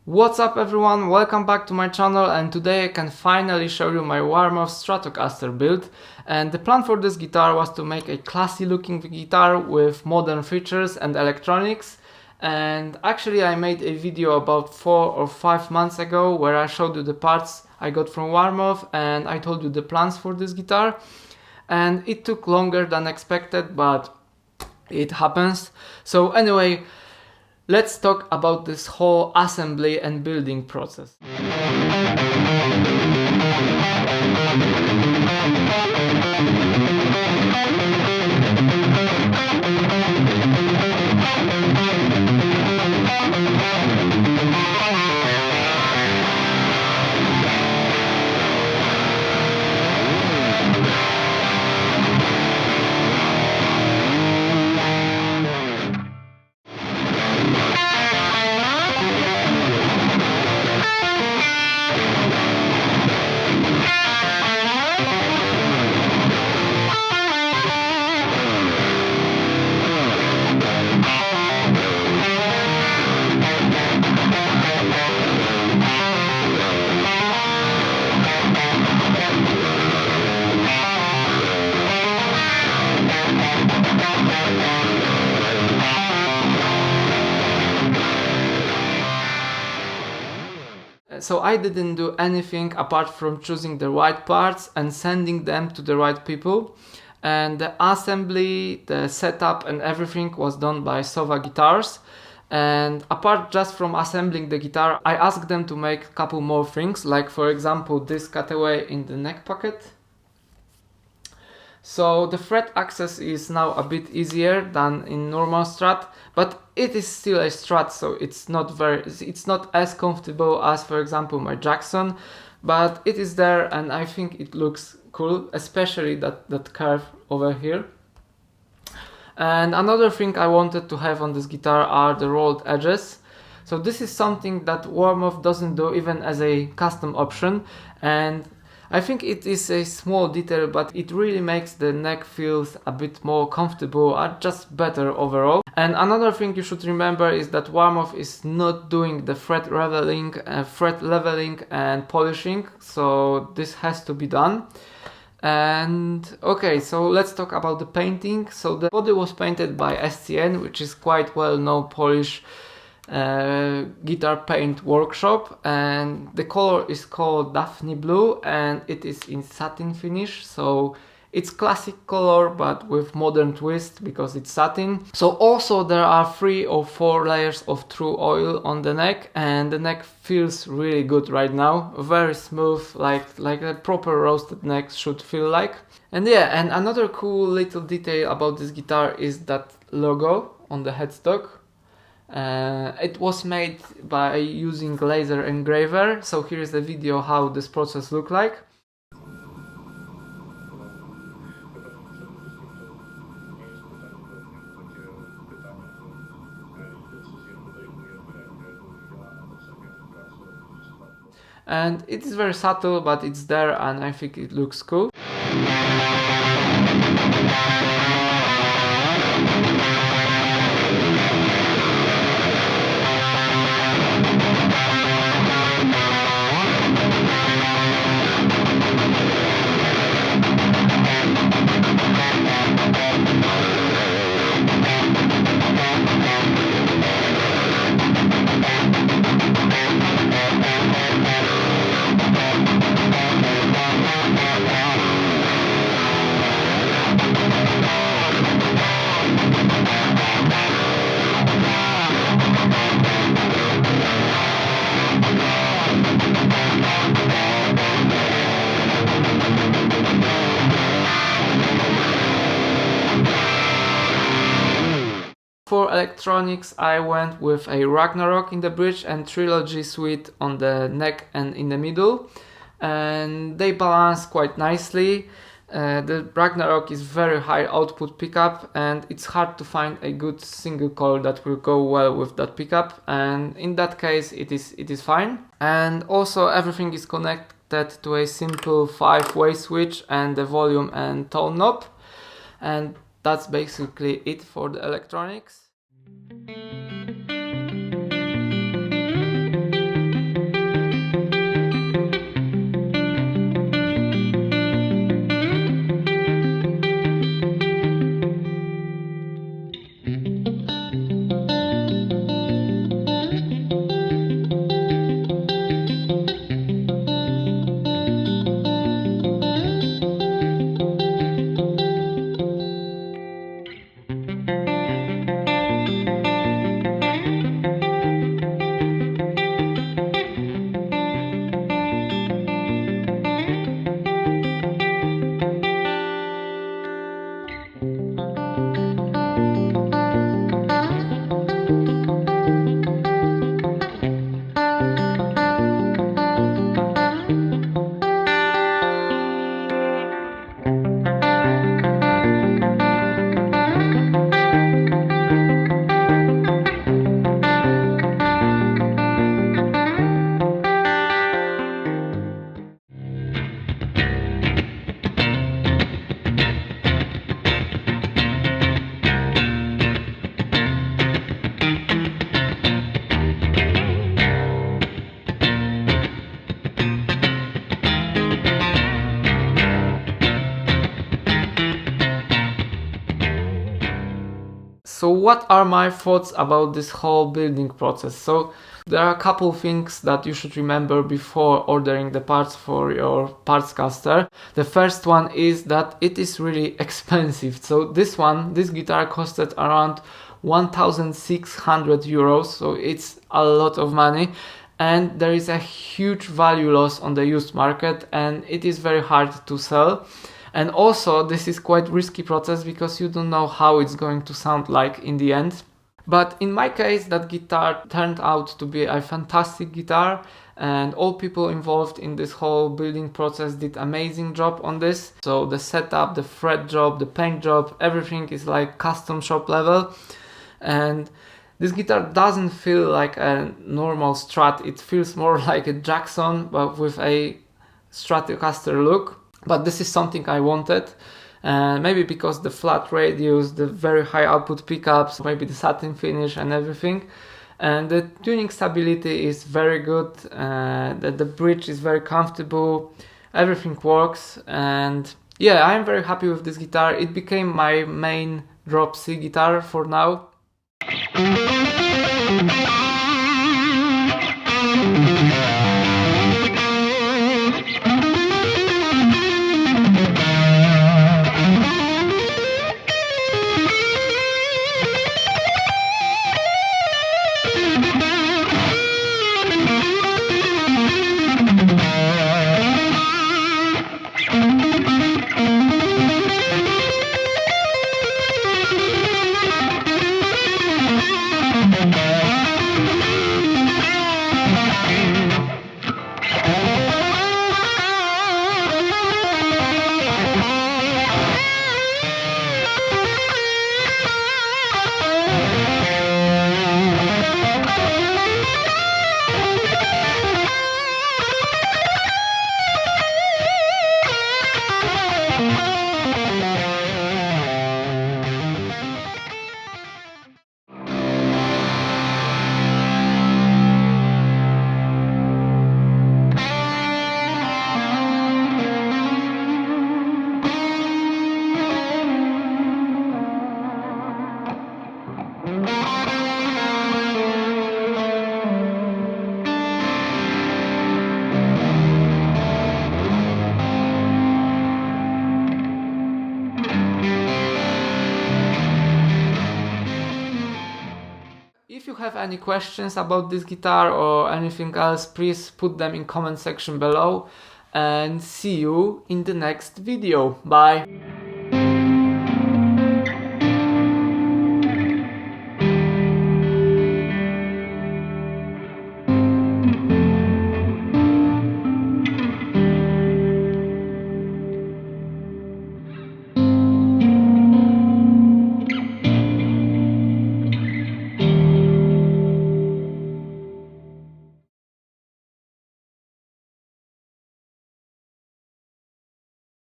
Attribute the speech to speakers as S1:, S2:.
S1: What's up everyone, welcome back to my channel, and today I can finally show you my Warmoth Stratocaster build. And the plan for this guitar was to make a classy looking guitar with modern features and electronics. And actually I made a video about 4 or 5 months ago where I showed you the parts I got from Warmoth and I told you the plans for this guitar. And it took longer than expected, but it happens. So anyway, let's talk about this whole assembly and building process. So I didn't do anything apart from choosing the right parts and sending them to the right people. And the assembly, the setup and everything was done by SOVA guitars. And apart just from assembling the guitar, I asked them to make a couple more things, like for example this cutaway in the neck pocket. So the fret access is now a bit easier than in normal Strat, but it is still a Strat, so it's not as comfortable as, for example, my Jackson, but it is there and I think it looks cool, especially that curve over here. And another thing I wanted to have on this guitar are the rolled edges. So this is something that Warmoth doesn't do even as a custom option, and I think it is a small detail, but it really makes the neck feels a bit more comfortable and just better overall. And another thing you should remember is that Warmoth is not doing the fret leveling and polishing, so this has to be done. And okay, so let's talk about the painting. So the body was painted by SCN, which is quite well known Polish guitar paint workshop, and the color is called Daphine blue and it is in satin finish, so it's classic color but with modern twist because it's satin. So also there are 3 or 4 layers of true oil on the neck, and the neck feels really good right now, very smooth, like a proper roasted neck should feel like. And yeah, and another cool little detail about this guitar is that logo on the headstock. It was made by using laser engraver, so here is the video how this process looked like. And it is very subtle, but it's there and I think it looks cool. For electronics I went with a Ragnarok in the bridge and Trilogy suite on the neck and in the middle, and they balance quite nicely. The Ragnarok is very high output pickup and it's hard to find a good single coil that will go well with that pickup, and in that case it is fine. And also everything is connected to a simple 5-way switch and the volume and tone knob, and that's basically it for the electronics. what are my thoughts about this whole building process? So there are a couple things that you should remember before ordering the parts for your parts caster. The first one is that it is really expensive. So this guitar costed around 1,600 euros, so it's a lot of money, and there is a huge value loss on the used market, and it is very hard to sell. And also this is quite risky process because you don't know how it's going to sound like in the end. But in my case, that guitar turned out to be a fantastic guitar, and all people involved in this whole building process did amazing job on this. So the setup, the fret job, the paint job, everything is like custom shop level. And this guitar doesn't feel like a normal Strat, it feels more like a Jackson but with a Stratocaster look. But this is something I wanted, maybe because the flat radius, the very high output pickups, maybe the satin finish and everything. And the tuning stability is very good, the bridge is very comfortable, everything works, and yeah, I'm very happy with this guitar. It became my main drop C guitar for now. If you have any questions about this guitar or anything else, please put them in comment section below, and see you in the next video. Bye!